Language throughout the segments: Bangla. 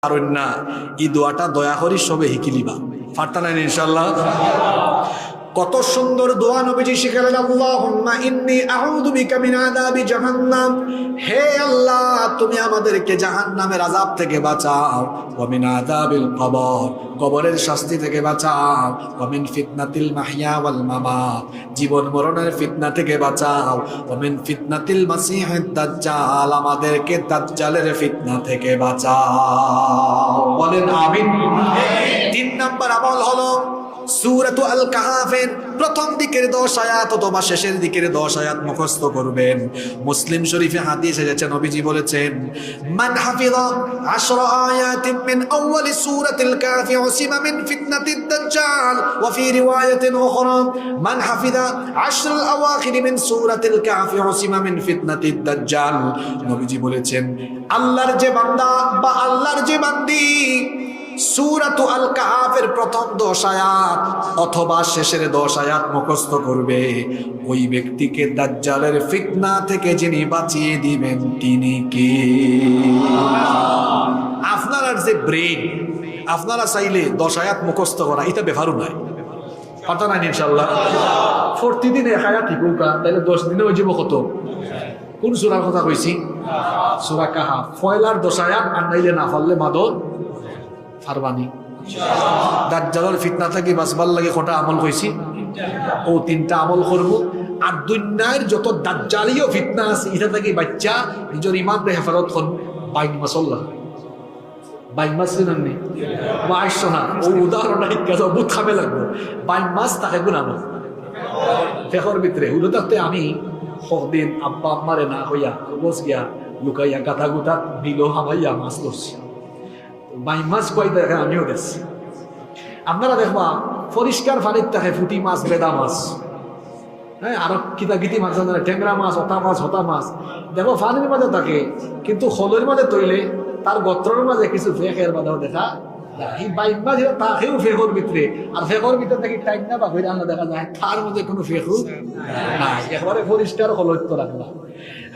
পারেন না, এই দোয়াটা দয়া করি সবে হিকিলিবা, পারতা না ইনশাআল্লাহ। কত সুন্দর দোয়া নবীজি শিখালেন, আল্লাহুম্মা ইন্নী আউযু বিকা মিন আযাবি জাহান্নাম, হে আল্লাহ তুমি আমাদেরকে জাহান্নামের আযাব থেকে বাঁচাও, ওয়া মিন আযাবিল কবর, কবরের শাস্তি থেকে বাঁচাও, ওয়া মিন ফিতনাতিল মাহইয়া ওয়াল মামাত, জীবন মরণের ফিতনা থেকে বাঁচাও, ওয়া মিন ফিতনাতিল মাসিহিদ দাজ্জাল, আমাদেরকে দাজ্জালের ফিতনা থেকে বাঁচাও। বলেন আমিন। 3 নাম্বার আমল হলো সূরাতু আল কাহাফের প্রথম দিকের 10 আয়াত অথবা শেষের দিকের 10 আয়াত মুখস্থ করবেন। মুসলিম শরীফে হাদিস এসেছে, নবীজি বলেছেন, মান হাফিযা 10 আয়াতিন মিন আউয়ালি সূরাতিল কাহফি উসিমা মিন ফিতনাতিদ দাজ্জাল, ওয়া ফি রিওয়ায়াতিন উখরা মান হাফিযা 10 আল আওয়াখির মিন সূরাতিল কাহফি উসিমা মিন ফিতনাতিদ দাজ্জাল। নবীজি বলেছেন, আল্লাহর যে বান্দা বা আল্লাহর যে বান্দি সূরাতু আল কাহাফের প্রথম 10 আয়াত অথবা শেষের 10 আয়াত মুখস্থ করবে, ওই ব্যক্তিকে দাজ্জালের ফিতনা থেকে যিনি বাঁচিয়ে দিবেন তিনি কে? আপনার যে ব্রেন, আপনারা চাইলে 10 আয়াত মুখস্থ করা এটা ব্যাপারও নাই, কথা নাই ইনশাআল্লাহ। প্রতিদিন 1 আয়াত ঠিক হোক, তাহলে 10 দিনে হয়ে যাব কত? কোন সূরার কথা কইছি? সূরা কাহাফ। ফয়লার 10 আয়াত আর নাইলে না পারলে মাদর ফারবানি। দাজ্জালের ফিতনা থেকে বাঁচবার লাগে কটা আমল কইছি? ও 3টা আমল করব। আর দুনিয়ার যত দাজ্জালীয় ফিতনা আছে এটা থেকে বাচ্চা নিজের ইমানকে হেফাজত করুন। 22 মাসাল্লাহ 22 মাস নেই বা আইসো না, ও উদাহরণ হিকা বুথ খাবে লাগবো। 22 মাস তাকে গুনানো ফেকর ভিতরে উলো থাকতে আমি দিন আব্বা আম্মারে না হইয়া বস গিয়া লুকাইয়া গাথা গুতা দিল হামাইয়া মাছ করছি। 22 মাস কয় দেখেন, আমিও গেছি। আপনারা দেখবা পরিষ্কার পানির থাকে ফুটি মাছ, বেদা মাছ, হ্যাঁ, আরো কিতা কিতি মাছ, ট্যাংরা মাছ, ওটা মাছ, হতা মাছ, দেখো পানির মাঝে থাকে, কিন্তু খোলের মাঝে তৈলে তার গোত্রের মাঝে কিছু ফেকের বাধাও দেখা। এই 22 মাস তাকেও ফেকর ভিতরে, আর ফেকর ভিতরে থেকে টাইম না বা হইলে আল্লাহ দেখা যায় তার মধ্যে কোনো ফেকু নাই, একেবারে পরিষ্কার খোলত্য রাখলাম।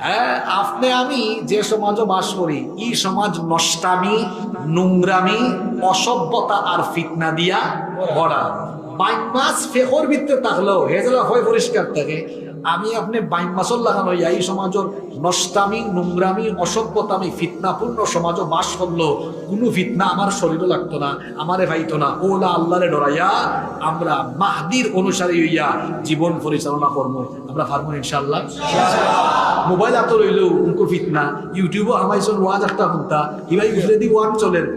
হ্যাঁ, আপনি আমি যে সমাজও বাস করি, এই সমাজ নষ্টামি, নোংরামি, অসভ্যতা আর ফিতনা দিয়া ভরা। 22 মাস ফেকর ভিতরে থাকলেও হেজলা হয় পরিষ্কার থাকে। আমি আপনি 22 মাসল লাগানো এই সমাজের নষ্টামি, নোংরামি, অসভ্যতামি, ফিতনাপূর্ণ সমাজও বাস করলো, কোনো ফিতনা আমার শরীরও লাগতো না, আমারে ভাইতো না। ওলা আল্লাহরে ডরাইয়া আমরা মাহদির অনুসারী হইয়া জীবন পরিচালনা করবো। আমরা পারবো ইনশাআল্লাহ। মোবাইল হাতে রইলেও উনকো ফিতনা, ইউটিউবও আমাইজন ওয়াজ একটা হুনতা, ইভাই উফরে দি ওয়ান চলেন।